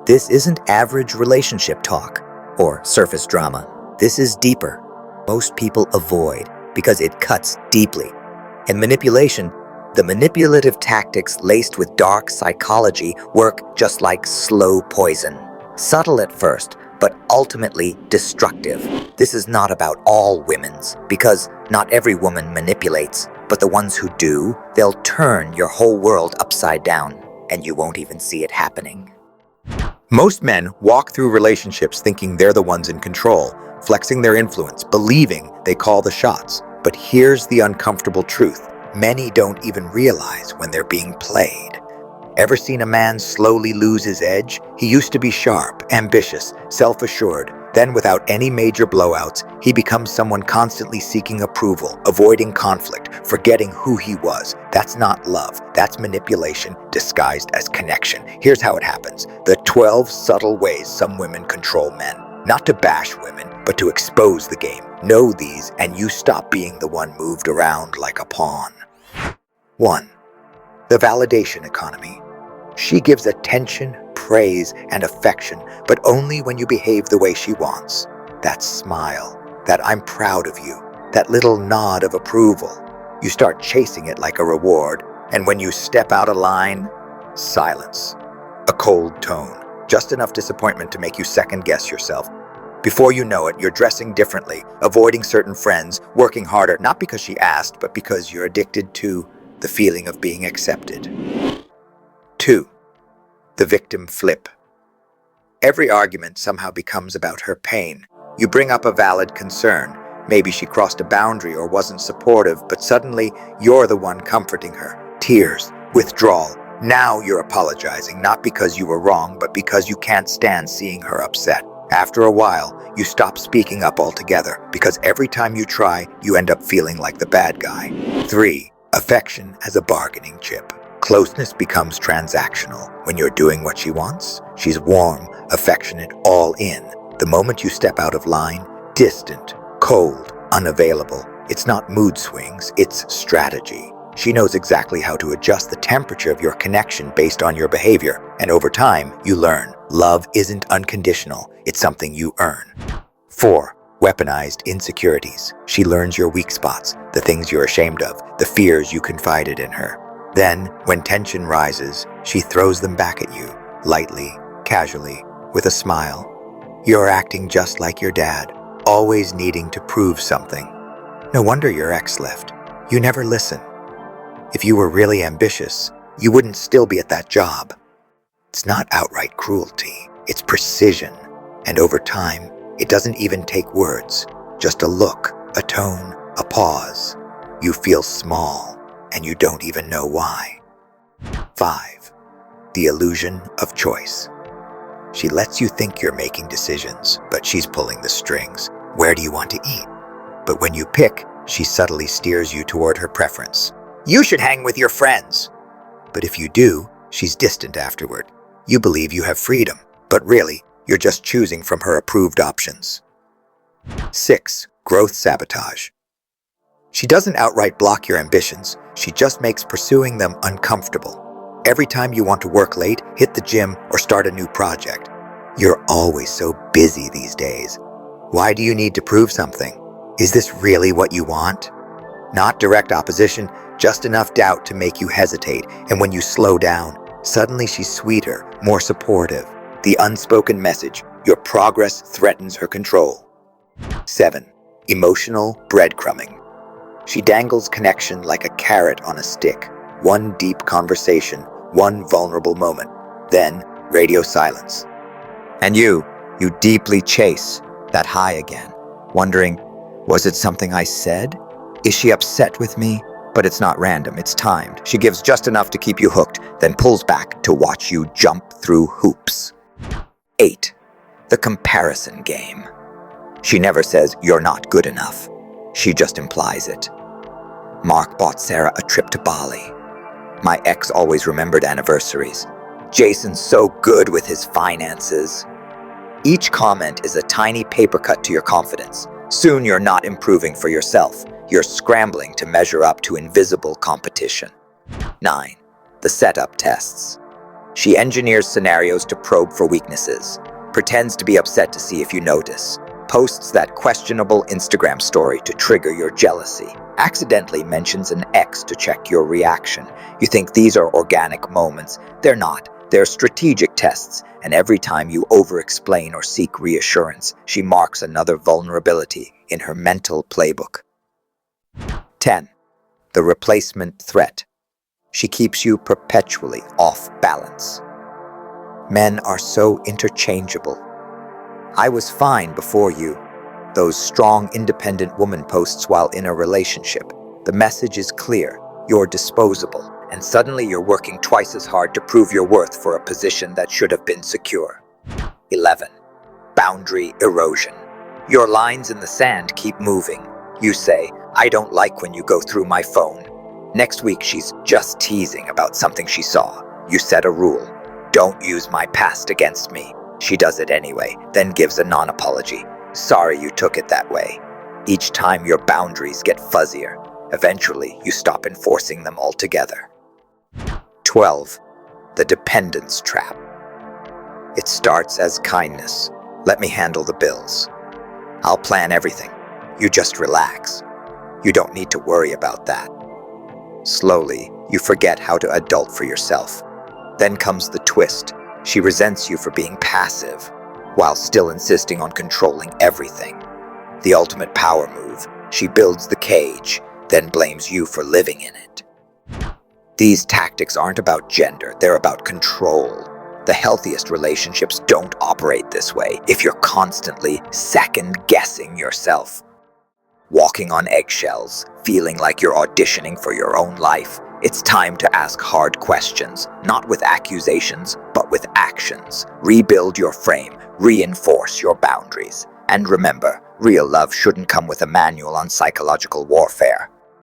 This isn't average relationship talk or surface drama. This is deeper. Most people avoid because it cuts deeply. And manipulation, the manipulative tactics laced with dark psychology work just like slow poison. Subtle at first, but ultimately destructive. This is not about all women's, because not every woman manipulates, but the ones who do, they'll turn your whole world upside down, and you won't even see it happening. Most men walk through relationships thinking they're the ones in control, flexing their influence, believing they call the shots. But here's the uncomfortable truth. Many don't even realize when they're being played. Ever seen a man slowly lose his edge? He used to be sharp, ambitious, self-assured. Then, without any major blowouts, he becomes someone constantly seeking approval, avoiding conflict, forgetting who he was. That's not love. That's manipulation disguised as connection. Here's how it happens. The 12 subtle ways some women control men. Not to bash women, but to expose the game. Know these, and you stop being the one moved around like a pawn. 1. The validation economy. She gives attention, praise, and affection, but only when you behave the way she wants. That smile, that "I'm proud of you," that little nod of approval. You start chasing it like a reward, and when you step out of line, silence. A cold tone, just enough disappointment to make you second-guess yourself. Before you know it, you're dressing differently, avoiding certain friends, working harder, not because she asked, but because you're addicted to the feeling of being accepted. 2. The victim flip. Every argument somehow becomes about her pain. You bring up a valid concern. Maybe she crossed a boundary or wasn't supportive, but suddenly you're the one comforting her. Tears, withdrawal. Now you're apologizing, not because you were wrong, but because you can't stand seeing her upset. After a while, you stop speaking up altogether, because every time you try, you end up feeling like the bad guy. 3. Affection as a bargaining chip. Closeness becomes transactional. When you're doing what she wants, she's warm, affectionate, all in. The moment you step out of line, distant, cold, unavailable. It's not mood swings, it's strategy. She knows exactly how to adjust the temperature of your connection based on your behavior, and over time, you learn. Love isn't unconditional, it's something you earn. 4. Weaponized insecurities. She learns your weak spots, the things you're ashamed of, the fears you confided in her. Then, when tension rises, she throws them back at you, lightly, casually, with a smile. You're acting just like your dad, always needing to prove something. No wonder your ex left. You never listen. If you were really ambitious, you wouldn't still be at that job. It's not outright cruelty, it's precision. And over time, it doesn't even take words. Just a look, a tone, a pause. You feel small, and you don't even know why. 5. The illusion of choice. She lets you think you're making decisions, but she's pulling the strings. Where do you want to eat? But when you pick, she subtly steers you toward her preference. You should hang with your friends. But if you do, she's distant afterward. You believe you have freedom, but really, you're just choosing from her approved options. 6. Growth sabotage. She doesn't outright block your ambitions. She just makes pursuing them uncomfortable. Every time you want to work late, hit the gym, or start a new project. You're always so busy these days. Why do you need to prove something? Is this really what you want? Not direct opposition, just enough doubt to make you hesitate, and when you slow down, suddenly she's sweeter, more supportive. The unspoken message, your progress threatens her control. 7. Emotional breadcrumbing. She dangles connection like a carrot on a stick. One deep conversation, one vulnerable moment, then radio silence. And you deeply chase that high again, wondering, was it something I said? Is she upset with me? But it's not random, it's timed. She gives just enough to keep you hooked, then pulls back to watch you jump through hoops. 8. The comparison game. She never says you're not good enough. She just implies it. Mark bought Sarah a trip to Bali. My ex always remembered anniversaries. Jason's so good with his finances. Each comment is a tiny paper cut to your confidence. Soon you're not improving for yourself. You're scrambling to measure up to invisible competition. 9. The setup tests. She engineers scenarios to probe for weaknesses, pretends to be upset to see if you notice, posts that questionable Instagram story to trigger your jealousy, accidentally mentions an ex to check your reaction. You think these are organic moments. They're not. They're strategic tests, and every time you over-explain or seek reassurance, she marks another vulnerability in her mental playbook. 10. The replacement threat. She keeps you perpetually off balance. Men are so interchangeable. I was fine before you. Those strong, independent woman posts while in a relationship. The message is clear. You're disposable, and suddenly you're working twice as hard to prove your worth for a position that should have been secure. 11. Boundary erosion. Your lines in the sand keep moving. You say, I don't like when you go through my phone. Next week she's just teasing about something she saw. You set a rule. Don't use my past against me. She does it anyway, then gives a non-apology. Sorry you took it that way. Each time your boundaries get fuzzier. Eventually, you stop enforcing them altogether. 12. The dependence trap. It starts as kindness. Let me handle the bills. I'll plan everything. You just relax. You don't need to worry about that. Slowly, you forget how to adult for yourself. Then comes the twist. She resents you for being passive, while still insisting on controlling everything. The ultimate power move. She builds the cage, then blames you for living in it. These tactics aren't about gender, they're about control. The healthiest relationships don't operate this way if you're constantly second-guessing yourself. Walking on eggshells, feeling like you're auditioning for your own life. It's time to ask hard questions, not with accusations, but with actions. Rebuild your frame, reinforce your boundaries. And remember, real love shouldn't come with a manual on psychological warfare.